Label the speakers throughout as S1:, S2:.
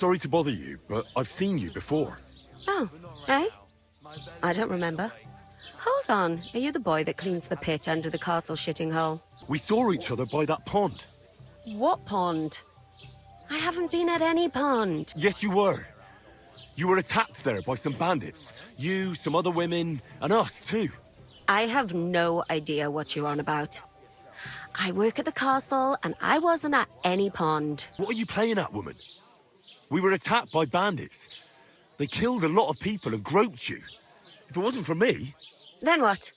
S1: Sorry to bother you, but I've seen you before.
S2: Oh, eh? I don't remember. Hold on, are you the boy that cleans the pit under the castle shitting hole?
S1: We saw each other by that pond.
S2: What pond? I haven't been at any pond.
S1: Yes, you were. You were attacked there by some bandits. You, some other women, and us too.
S2: I have no idea what you're on about. I work at the castle, and I wasn't at any pond.
S1: What are you playing at, woman? We were attacked by bandits. They killed a lot of people and groped you. If it wasn't for me...
S2: Then what?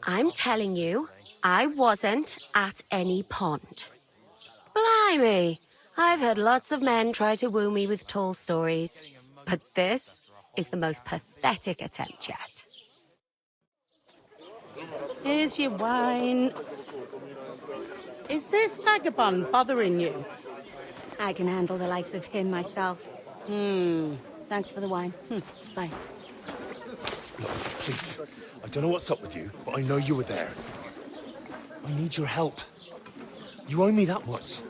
S2: I'm telling you, I wasn't at any pond. Blimey! I've had lots of men try to woo me with tall stories, but this is the most pathetic attempt yet.
S3: Here's your wine. Is this vagabond bothering you?
S4: I can handle the likes of him myself. Thanks for the wine. Bye.
S1: Look, please. I don't know what's up with you, but I know you were there. I need your help. You owe me that much.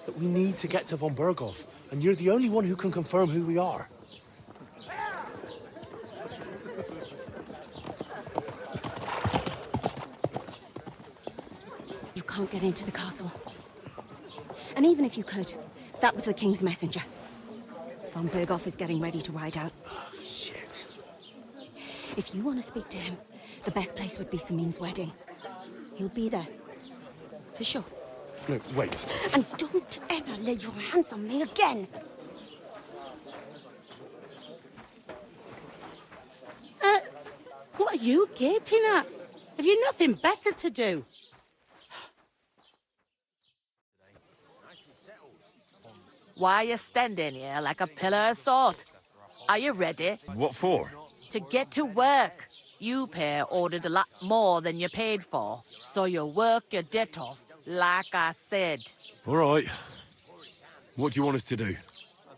S1: But we need to get to von Berghoff, and you're the only one who can confirm who we are.
S4: You can't get into the castle. And even if you could, that was the King's messenger. Von Berghoff is getting ready to ride out.
S1: Oh, shit.
S4: If you want to speak to him, the best place would be Samin's wedding. He'll be there. For sure.
S1: No, wait.
S4: And don't ever lay your hands on me again!
S3: What are you gaping at? Have you nothing better to do?
S5: Why are you standing here like a pillar of salt? Are you ready?
S1: What for?
S5: To get to work. You pair ordered a lot more than you paid for, so you work your debt off, like I said.
S1: All right. What do you want us to do?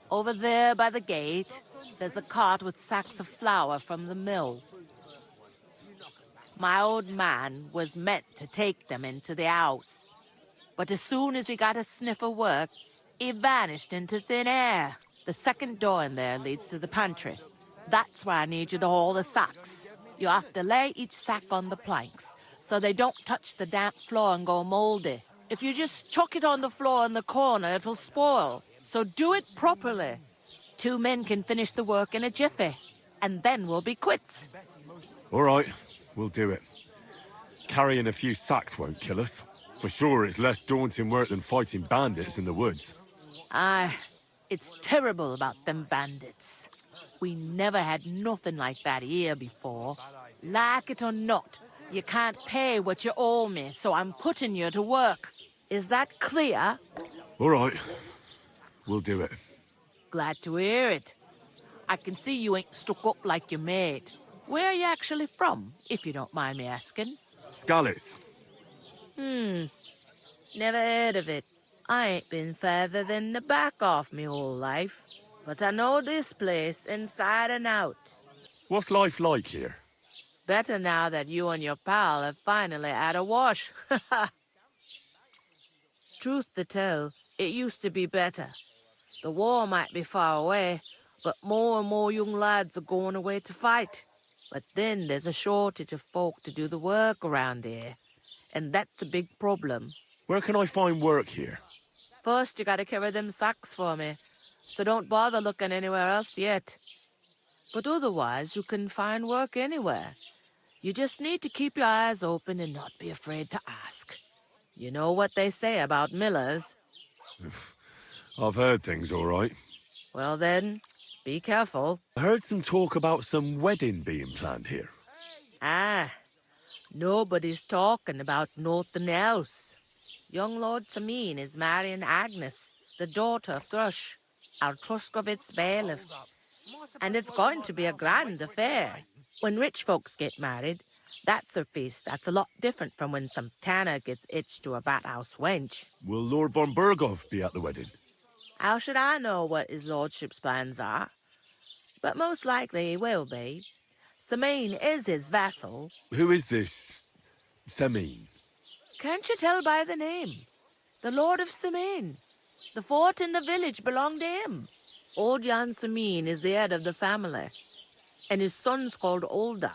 S5: Over there by the gate, there's a cart with sacks of flour from the mill. My old man was meant to take them into the house, but as soon as he got a sniff of work, he vanished into thin air. The second door in there leads to the pantry. That's where I need you to haul the sacks. You have to lay each sack on the planks, so they don't touch the damp floor and go moldy. If you just chuck it on the floor in the corner, it'll spoil. So do it properly. 2 men can finish the work in a jiffy, and then we'll be quits.
S1: All right, we'll do it. Carrying a few sacks won't kill us. For sure, it's less daunting work than fighting bandits in the woods.
S5: Aye, it's terrible about them bandits. We never had nothing like that here before. Like it or not, you can't pay what you owe me, so I'm putting you to work. Is that clear?
S1: All right, we'll do it.
S5: Glad to hear it. I can see you ain't stuck up like your mate. Where are you actually from, if you don't mind me asking?
S1: Skalitz.
S5: Never heard of it. I ain't been further than the back off me whole life. But I know this place inside and out.
S1: What's life like here?
S5: Better now that you and your pal have finally had a wash. Truth to tell, it used to be better. The war might be far away, but more and more young lads are going away to fight. But then there's a shortage of folk to do the work around here. And that's a big problem.
S1: Where can I find work here?
S5: First, you gotta carry them sacks for me. So don't bother looking anywhere else yet. But otherwise, you can find work anywhere. You just need to keep your eyes open and not be afraid to ask. You know what they say about millers?
S1: I've heard things, all right.
S5: Well then, be careful.
S1: I heard some talk about some wedding being planned here.
S5: Ah, nobody's talking about nothing else. Young Lord Samin is marrying Agnes, the daughter of Thrush, our Truskovitz bailiff. And it's going to be a grand affair. When rich folks get married, that's a feast that's a lot different from when some tanner gets hitched to a bathouse wench.
S1: Will Lord von Berghoff be at the wedding?
S5: How should I know what his lordship's plans are? But most likely he will be. Samin is his vassal.
S1: Who is this Samin?
S5: Can't you tell by the name? The Lord of Samin. The fort in the village belonged to him. Old Jan Samin is the head of the family, and his son's called Olda.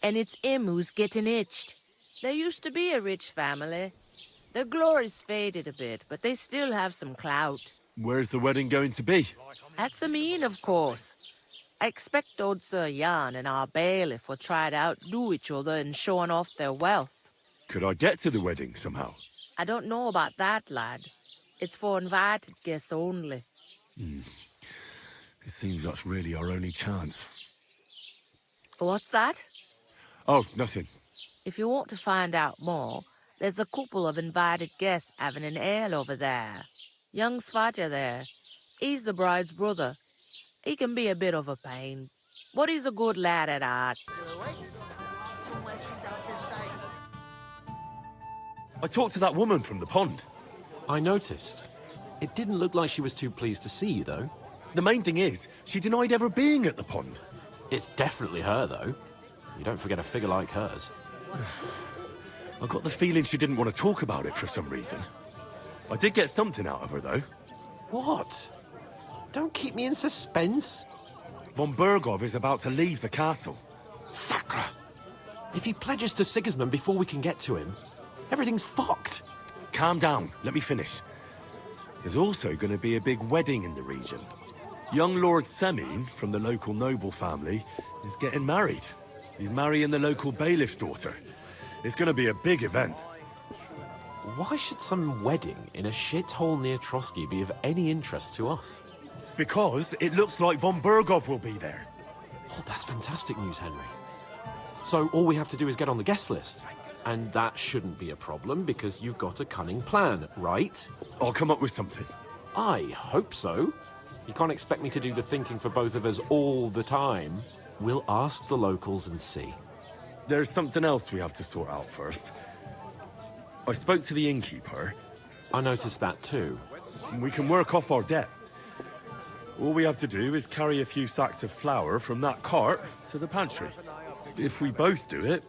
S5: And it's him who's getting itched. There used to be a rich family. Their glory's faded a bit, but they still have some clout.
S1: Where's the wedding going to be?
S5: At Samin, of course. I expect old Sir Jan and our bailiff will try to outdo each other in showing off their wealth.
S1: Could I get to the wedding somehow?
S5: I don't know about that, lad. It's for invited guests only.
S1: It seems that's really our only chance.
S5: What's that?
S1: Oh, nothing.
S5: If you want to find out more, there's a couple of invited guests having an ale over there. Young Svaja there. He's the bride's brother. He can be a bit of a pain, but he's a good lad at heart.
S1: I talked to that woman from the pond.
S6: I noticed. It didn't look like she was too pleased to see you, though.
S1: The main thing is, she denied ever being at the pond.
S6: It's definitely her, though. You don't forget a figure like hers.
S1: I got the feeling she didn't want to talk about it for some reason. I did get something out of her, though.
S6: What? Don't keep me in suspense.
S1: Von Bergov is about to leave the castle.
S6: Sacre! If he pledges to Sigismund before we can get to him, everything's fucked.
S1: Calm down, let me finish. There's also going to be a big wedding in the region. Young Lord Semin, from the local noble family, is getting married. He's marrying the local bailiff's daughter. It's going to be a big event.
S6: Why should some wedding in a shithole near Trotsky be of any interest to us?
S1: Because it looks like Von Bergov will be there.
S6: Oh, that's fantastic news, Henry. So all we have to do is get on the guest list. And that shouldn't be a problem because you've got a cunning plan, right?
S1: I'll come up with something.
S6: I hope so. You can't expect me to do the thinking for both of us all the time. We'll ask the locals and see.
S1: There's something else we have to sort out first. I spoke to the innkeeper.
S6: I noticed that too.
S1: We can work off our debt. All we have to do is carry a few sacks of flour from that cart to the pantry. If we both do it,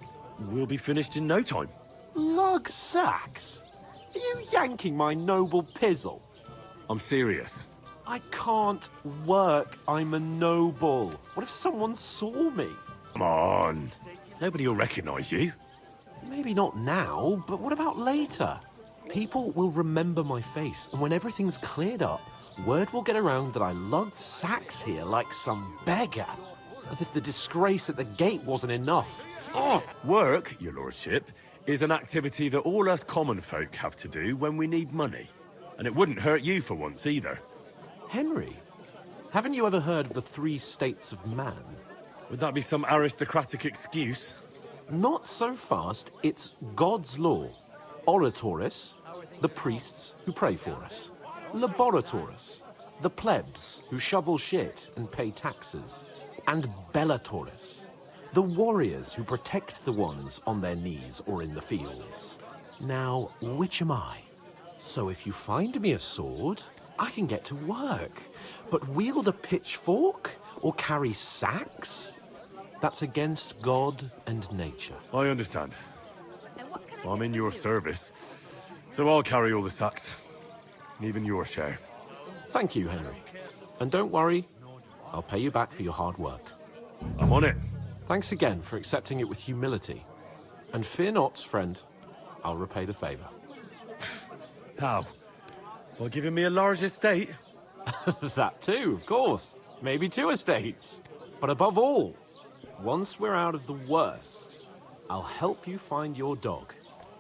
S1: we'll be finished in no time.
S6: Lug sacks? Are you yanking my noble pizzle?
S1: I'm serious.
S6: I can't work. I'm a noble. What if someone saw me?
S1: Come on. Nobody will recognize you.
S6: Maybe not now, but what about later? People will remember my face, and when everything's cleared up, word will get around that I lugged sacks here like some beggar. As if the disgrace at the gate wasn't enough.
S1: Oh, work, your lordship, is an activity that all us common folk have to do when we need money. And it wouldn't hurt you for once either.
S6: Henry, haven't you ever heard of the 3 states of man?
S1: Would that be some aristocratic excuse?
S6: Not so fast. It's God's law. Oratoris, the priests who pray for us. Laboratoris, the plebs who shovel shit and pay taxes. And Bellatoris, the warriors who protect the ones on their knees or in the fields. Now, which am I? So if you find me a sword, I can get to work. But wield a pitchfork or carry sacks? That's against God and nature.
S1: I understand. I'm in your service, so I'll carry all the sacks. Even your share.
S6: Thank you, Henry. And don't worry, I'll pay you back for your hard work.
S1: I'm on it.
S6: Thanks again for accepting it with humility. And fear not, friend, I'll repay the favor.
S1: How? By giving me a large estate?
S6: That too, of course. Maybe 2 estates. But above all, once we're out of the worst, I'll help you find your dog.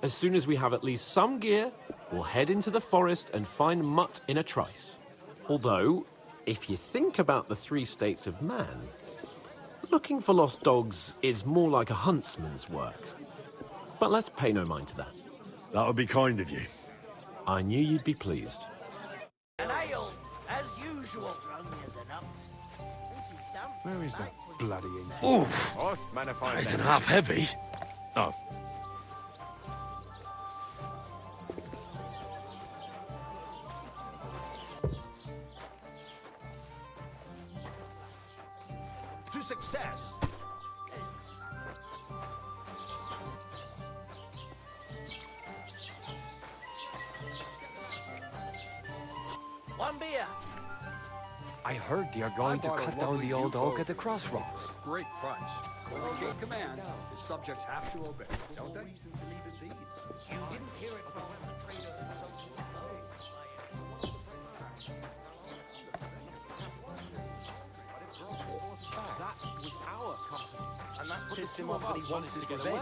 S6: As soon as we have at least some gear, we'll head into the forest and find Mutt in a trice. Although, if you think about the 3 states of man, looking for lost dogs is more like a huntsman's work. But let's pay no mind to that.
S1: That would be kind of you.
S6: I knew you'd be pleased.
S7: An ale, as usual.
S8: Where is that bloody ink?
S1: Oof! That isn't half heavy. Oh.
S7: To success. One beer.
S9: I heard they are going to cut down the old oak at the crossroads.
S10: Great price. When the king commands, his subjects have to obey, don't they?
S7: You didn't hear it from the trader that sold you
S6: That was our company.
S9: And that
S6: pissed him off that he wanted to get away.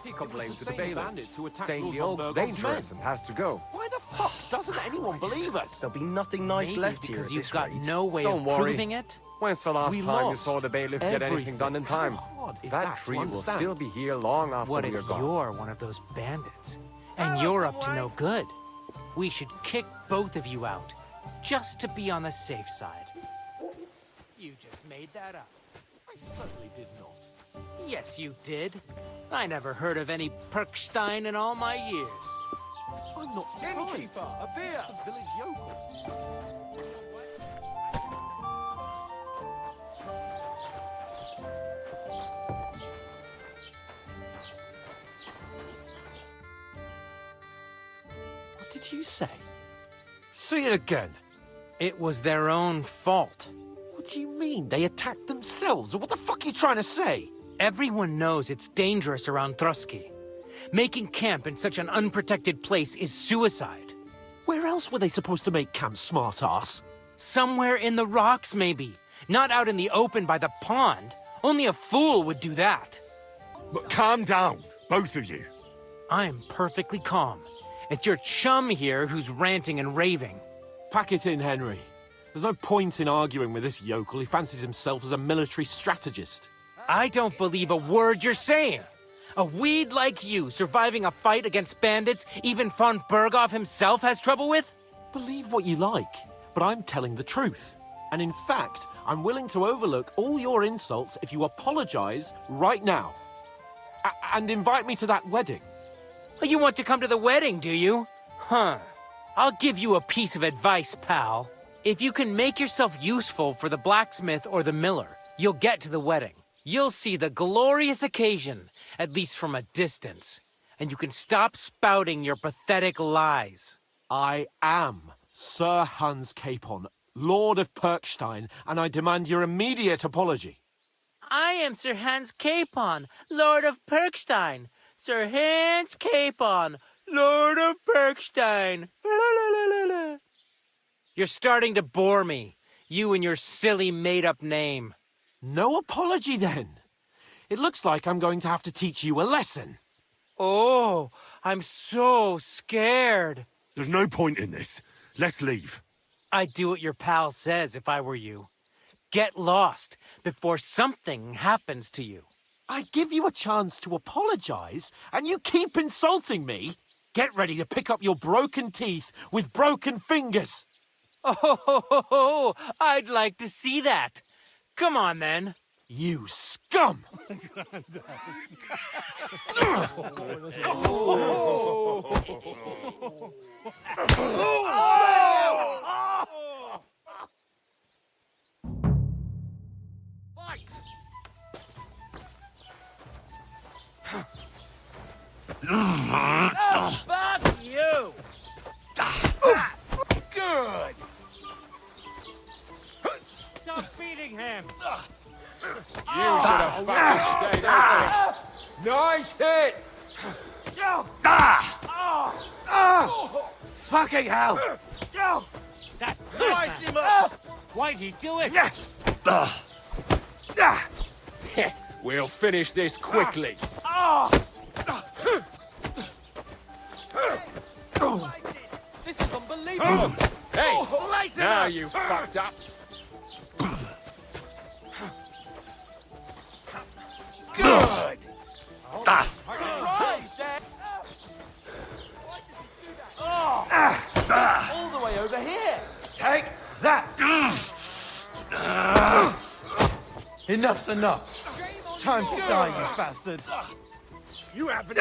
S9: He complained to the
S6: same
S9: bailiff,
S6: bandits who attacked
S9: saying
S6: Lord
S9: the
S6: von
S9: oak's
S6: Burgoff's
S9: dangerous
S6: men.
S9: and has to go.
S6: Why the fuck doesn't anyone believe us?
S1: There'll be nothing nice
S11: Maybe
S1: left here
S11: because
S1: at
S11: you've
S1: this
S11: got
S1: rate.
S11: no way
S9: Don't
S11: of
S9: worry.
S11: proving it.
S9: When's the last
S6: We
S9: time you
S6: lost
S9: saw the bailiff get anything
S6: everything.
S9: done in time?
S6: Hard is
S9: That
S6: that
S9: tree
S6: to
S9: will
S6: understand?
S9: still be here long after
S11: What
S9: we
S11: if
S9: are gone.
S11: you're one of those bandits? And you're up to no good? We should kick both of you out, just to be on the safe side. You just made that up.
S6: I certainly did not.
S11: Yes, you did. I never heard of any Perkstein in all my years.
S6: I'm not surprised.
S7: Innkeeper, a beer.
S6: Just a village yokel. What did you say? Say it again.
S11: It was their own fault.
S6: What do you mean? They attacked themselves? What the fuck are you trying to say?
S11: Everyone knows it's dangerous around Trotsky. Making camp in such an unprotected place is suicide.
S6: Where else were they supposed to make camp, smart-ass?
S11: Somewhere in the rocks, maybe. Not out in the open by the pond. Only a fool would do that.
S1: But calm down, both of you.
S11: I'm perfectly calm. It's your chum here who's ranting and raving.
S6: Pack it in, Henry. There's no point in arguing with this yokel. He fancies himself as a military strategist.
S11: I don't believe a word you're saying. A weed like you surviving a fight against bandits even von Berghoff himself has trouble with?
S6: Believe what you like, but I'm telling the truth. And in fact, I'm willing to overlook all your insults if you apologize right now. And invite me to that wedding.
S11: Oh, you want to come to the wedding, do you? Huh. I'll give you a piece of advice, pal. If you can make yourself useful for the blacksmith or the miller, you'll get to the wedding. You'll see the glorious occasion, at least from a distance. And you can stop spouting your pathetic lies.
S6: I am Sir Hans Capon, Lord of Perkstein, and I demand your immediate apology.
S11: I am Sir Hans Capon, Lord of Perkstein. Sir Hans Capon, Lord of Perkstein. You're starting to bore me, you and your silly made-up name.
S6: No apology, then. It looks like I'm going to have to teach you a lesson.
S11: Oh, I'm so scared.
S1: There's no point in this. Let's leave.
S11: I'd do what your pal says if I were you. Get lost before something happens to you.
S6: I give you a chance to apologize, and you keep insulting me. Get ready to pick up your broken teeth with broken fingers.
S11: Oh, I'd like to see that. Come on, then.
S6: You scum!
S7: Fight! Oh, fuck you! Good!
S11: Stop beating him!
S9: You should have fucking stayed open. Nice hit!
S1: Fucking hell!
S11: That
S7: Slice him up!
S11: Why'd he do it?
S9: We'll finish this quickly.
S7: This is unbelievable!
S9: Hey,
S7: Slice him
S9: now
S7: up!
S9: you fucked up.
S7: Good!
S6: Ah.
S7: Right, Dad. All the way over here!
S1: Take that! Enough's enough. Time to die, you bastard.
S7: You haven't...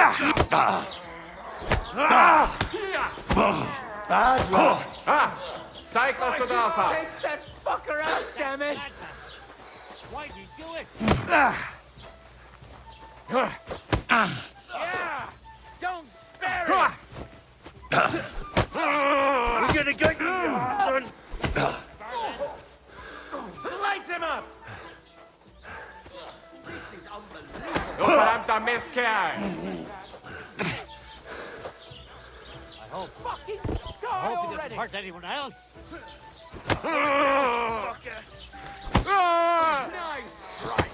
S1: Bad luck.
S9: Zeig, was du da hast.
S7: Take that fucker out, damn it!
S11: Why'd he do it?
S7: Yeah! Don't spare it!
S1: We're gonna get you, son.
S9: a mischief!
S7: I hope he doesn't hurt anyone else.
S9: Nice strike!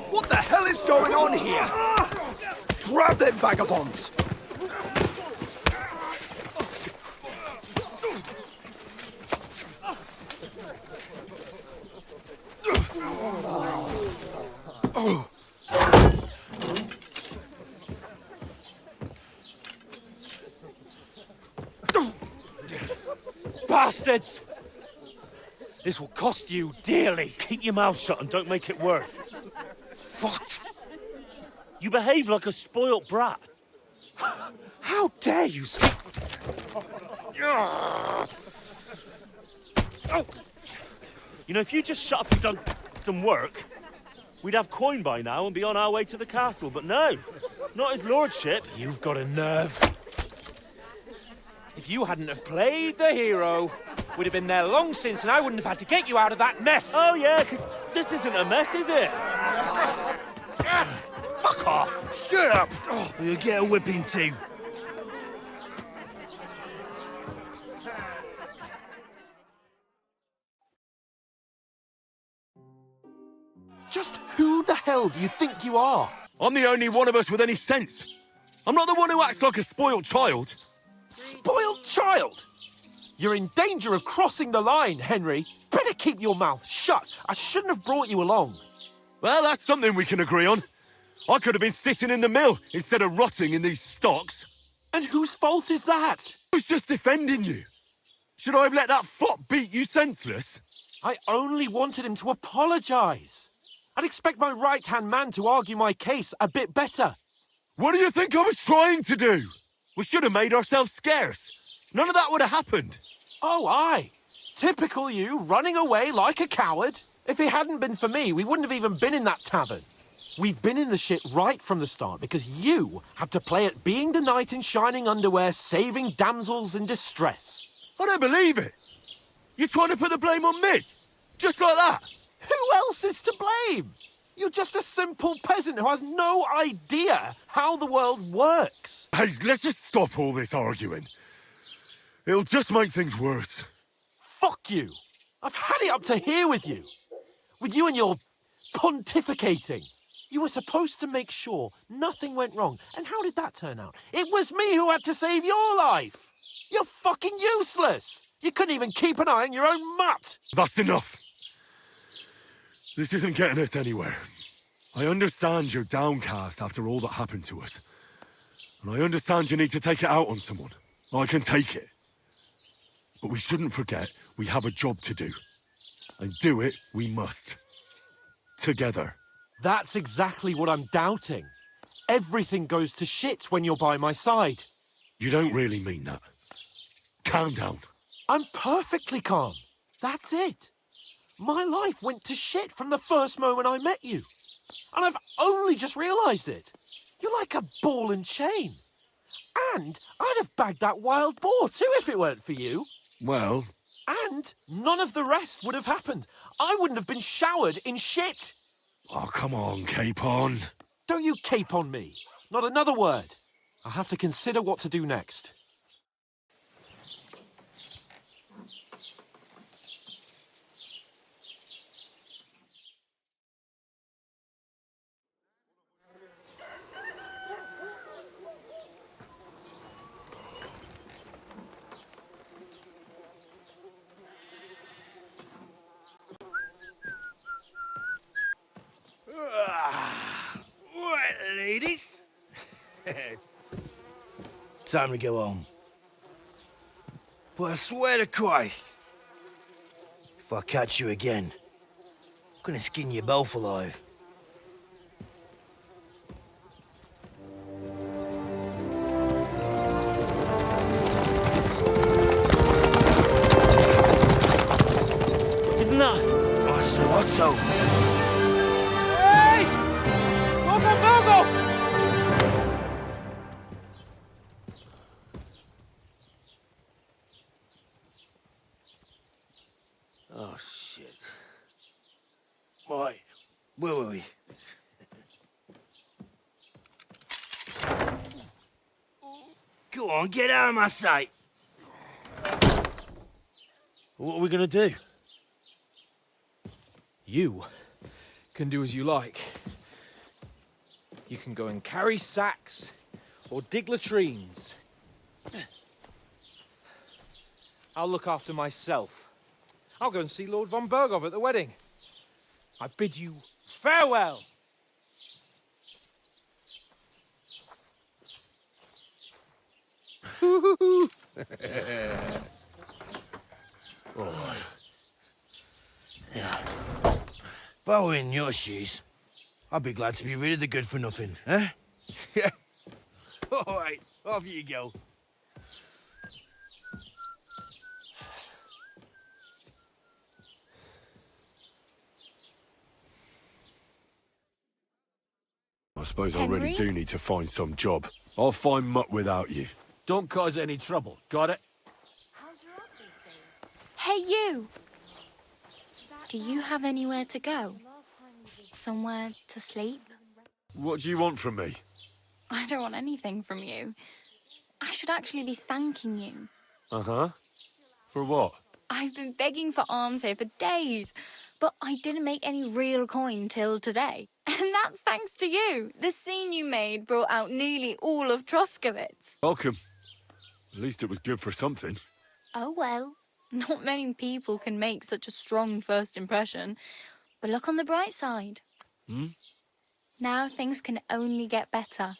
S12: What the hell is going on here? Grab them vagabonds!
S11: Bastards! This will cost you dearly.
S1: Keep your mouth shut and don't make it worse.
S11: What?
S1: You behave like a spoilt brat.
S11: How dare you speak?
S1: You know, if you just shut up and done some work, we'd have coin by now and be on our way to the castle. But no, not his lordship.
S11: You've got a nerve. If you hadn't have played the hero, we'd have been there long since and I wouldn't have had to get you out of that mess.
S1: Oh yeah, because this isn't a mess, is it? Fuck off!
S12: Shut up! Or you'll get a whipping too.
S6: Just who the hell do you think you are?
S1: I'm the only one of us with any sense. I'm not the one who acts like a spoilt child.
S6: Spoiled child? You're in danger of crossing the line, Henry. Better keep your mouth shut. I shouldn't have brought you along.
S1: Well, that's something we can agree on. I could have been sitting in the mill instead of rotting in these stocks.
S6: And whose fault is that?
S1: Who's just defending you? Should I have let that fop beat you senseless?
S6: I only wanted him to apologise. I'd expect my right-hand man to argue my case a bit better.
S1: What do you think I was trying to do? We should have made ourselves scarce. None of that would have happened.
S6: Oh, aye. Typical you, running away like a coward. If it hadn't been for me, we wouldn't have even been in that tavern. We've been in the shit right from the start because you had to play at being the knight in shining underwear, saving damsels in distress.
S1: I don't believe it. You're trying to put the blame on me? Just like that?
S6: Who else is to blame? You're just a simple peasant who has no idea how the world works.
S1: Hey, let's just stop all this arguing. It'll just make things worse.
S6: Fuck you. I've had it up to here with you. With you and your pontificating. You were supposed to make sure nothing went wrong. And how did that turn out? It was me who had to save your life. You're fucking useless. You couldn't even keep an eye on your own mutt.
S1: That's enough. This isn't getting us anywhere. I understand you're downcast after all that happened to us. And I understand you need to take it out on someone. I can take it. But we shouldn't forget we have a job to do. And do it we must. Together.
S6: That's exactly what I'm doubting. Everything goes to shit when you're by my side.
S1: You don't really mean that. Calm down.
S6: I'm perfectly calm. That's it. My life went to shit from the first moment I met you. And I've only just realised it. You're like a ball and chain. And I'd have bagged that wild boar too if it weren't for you.
S1: Well...
S6: And none of the rest would have happened. I wouldn't have been showered in shit.
S1: Oh, come on, Capon.
S6: Don't you cape on me. Not another word. I'll have to consider what to do next.
S12: Right, ladies. Time to go home. But I swear to Christ, if I catch you again, I'm gonna skin you both alive. Otto!
S11: Hey! Go!
S1: Oh, shit. Right.
S12: Where were we? Go on, get out of my sight!
S1: What are we gonna do?
S13: You can do as you like. You can go and carry sacks, or dig latrines. I'll look after myself. I'll go and see Lord von Berghoff at the wedding. I bid you farewell!
S1: Alright.
S12: If I were in your shoes, I'd be glad to be rid of the good for nothing, eh? Yeah. All right, off you go.
S1: I suppose I
S4: Henry?
S1: really do need to find some job. I'll find muck without you. Don't cause any trouble, got it?
S14: Hey, you! Do you have anywhere to go? Somewhere to sleep?
S1: What do you want from me?
S14: I don't want anything from you. I should actually be thanking you.
S1: Uh-huh. For what?
S14: I've been begging for alms here for days, but I didn't make any real coin till today. And that's thanks to you. The scene you made brought out nearly all of Troskowitz.
S1: Welcome. At least it was good for something.
S14: Oh well, not many people can make such a strong first impression. But look on the bright side.
S1: Hmm?
S14: Now things can only get better.